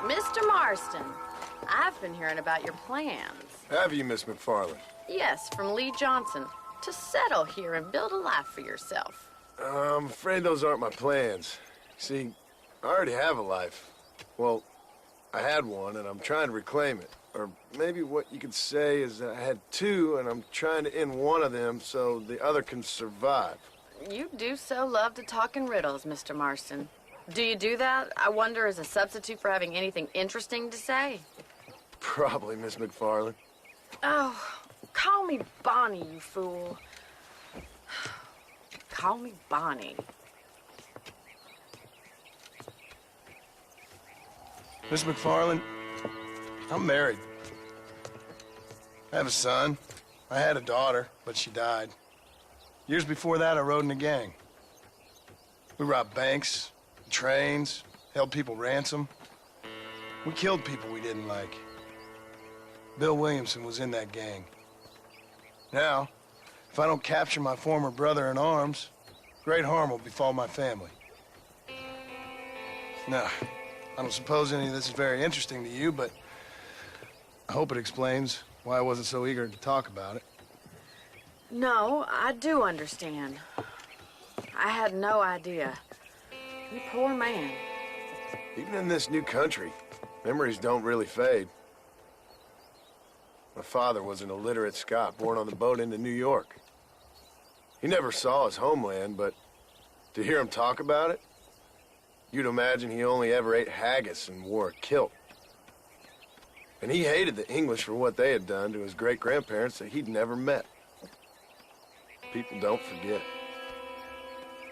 Mr. Marston, I've been hearing about your plans. Have you, Miss McFarland? Yes, from Lee Johnson. To settle here and build a life for yourself. I'm afraid those aren't my plans. See, I already have a life. Well, I had one, and I'm trying to reclaim it. Or maybe what you could say is that I had two, and I'm trying to end one of them so the other can survive. You do so love to talk in riddles, Mr. Marston. Do you do that, I wonder, as a substitute for having anything interesting to say? Probably, Miss McFarland. Oh, call me Bonnie, you fool. Call me Bonnie. Miss McFarland, I'm married. I have a son. I had a daughter, but she died. Years before that, I rode in a gang. We robbed banks, trains, held people ransom. We killed people we didn't like. Bill Williamson was in that gang. Now, if I don't capture my former brother in arms, great harm will befall my family. Now, I don't suppose any of this is very interesting to you, but I hope it explains why I wasn't so eager to talk about it. No, I do understand. I had no idea. You poor man. Even in this new country, memories don't really fade. My father was an illiterate Scot born on the boat into New York. He never saw his homeland, but to hear him talk about it, you'd imagine he only ever ate haggis and wore a kilt. And he hated the English for what they had done to his great-grandparents that he'd never met. People don't forget.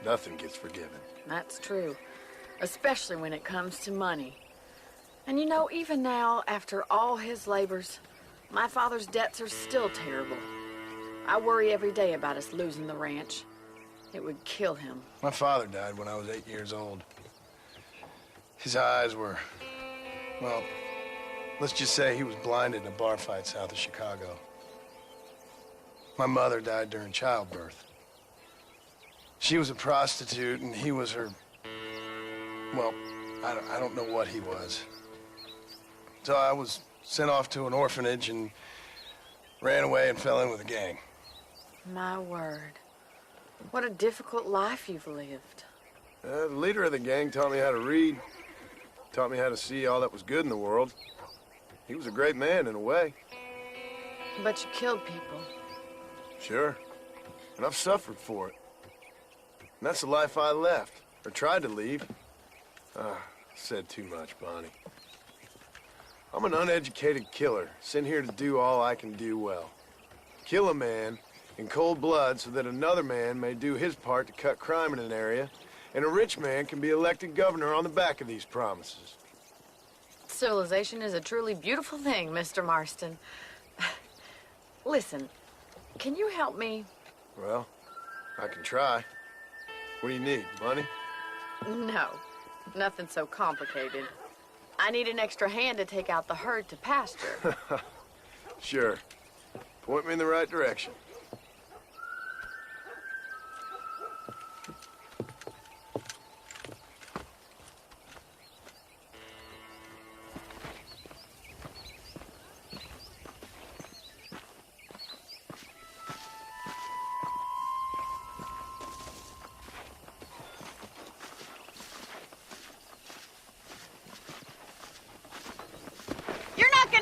Nothing gets forgiven. That's true. Especially when it comes to money. And you know, even now, after all his labors, my father's debts are still terrible. I worry every day about us losing the ranch. It would kill him. My father died when I was 8 years old. His eyes were, well, let's just say he was blinded in a bar fight south of Chicago. My mother died during childbirth. She was a prostitute, and he was her, well, I don't know what he was. So I was sent off to an orphanage and ran away and fell in with a gang. My word. What a difficult life you've lived. The leader of the gang taught me how to read, taught me how to see all that was good in the world. He was a great man in a way. But you killed people. Sure. And I've suffered for it. And that's the life I left, or tried to leave. Said too much, Bonnie. I'm an uneducated killer, sent here to do all I can do well. Kill a man in cold blood so that another man may do his part to cut crime in an area, and a rich man can be elected governor on the back of these promises. Civilization is a truly beautiful thing, Mr. Marston. Listen, can you help me? Well, I can try. What do you need, money? No, nothing so complicated. I need an extra hand to take out the herd to pasture. Sure. Point me in the right direction.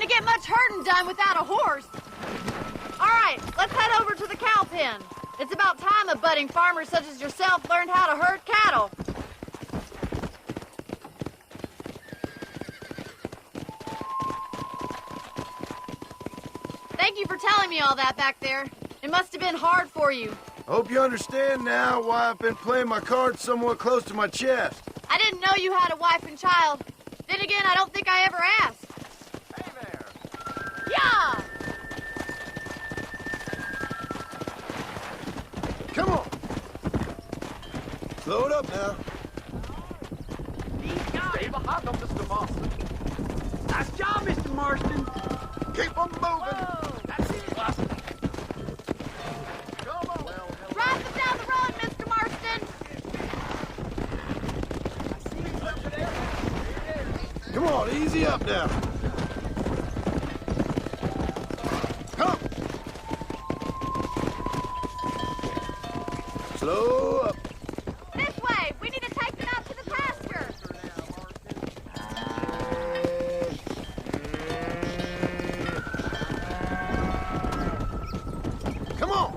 Get much herding done without a horse. All right, let's head over to the cow pen. It's about time a budding farmer such as yourself learned how to herd cattle. Thank you for telling me all that back there. It must have been hard for you. I hope you understand now why I've been playing my cards somewhat close to my chest. I didn't know you had a wife and child. Then again, I don't think I ever asked. Yeah! Come on! Slow it up now. Stay behind them, Mr. Marston. Nice job, Mr. Marston. Keep them moving. Whoa. That's it. Come on. Drive them down the road, Mr. Marston. Come on. on, easy up now. Come. Slow up. This way! We need to take them out to the pasture! Come on.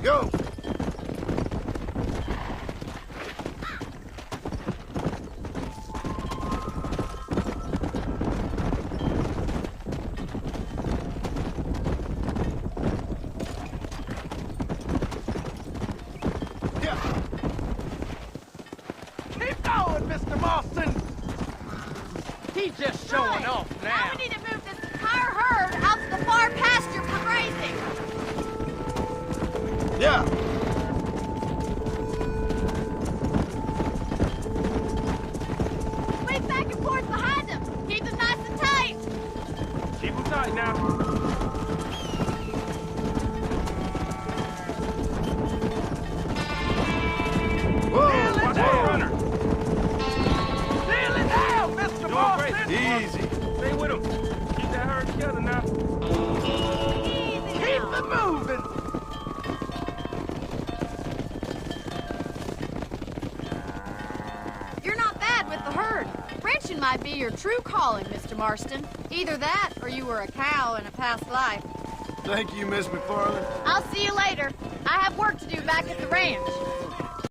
Go. Yeah. Keep going, Mr. Marston! He's just showing Right. off Now now. we need to move this entire herd out to the far pasture for grazing! Yeah. Swing back and forth behind them! Keep them nice and tight! Keep him tight now. Whoa. Watch that runner. Nearly down, Mr. Doing Marston! great. Easy. Stay with him. Keep that herd together now. Easy Keep now. it moving! You're not bad with the herd. Ranching might be your true calling, Mr. Marston. Either that, or you were a cow in a past life. Thank you, Miss McFarland. I'll see you later. I have work to do back at the ranch.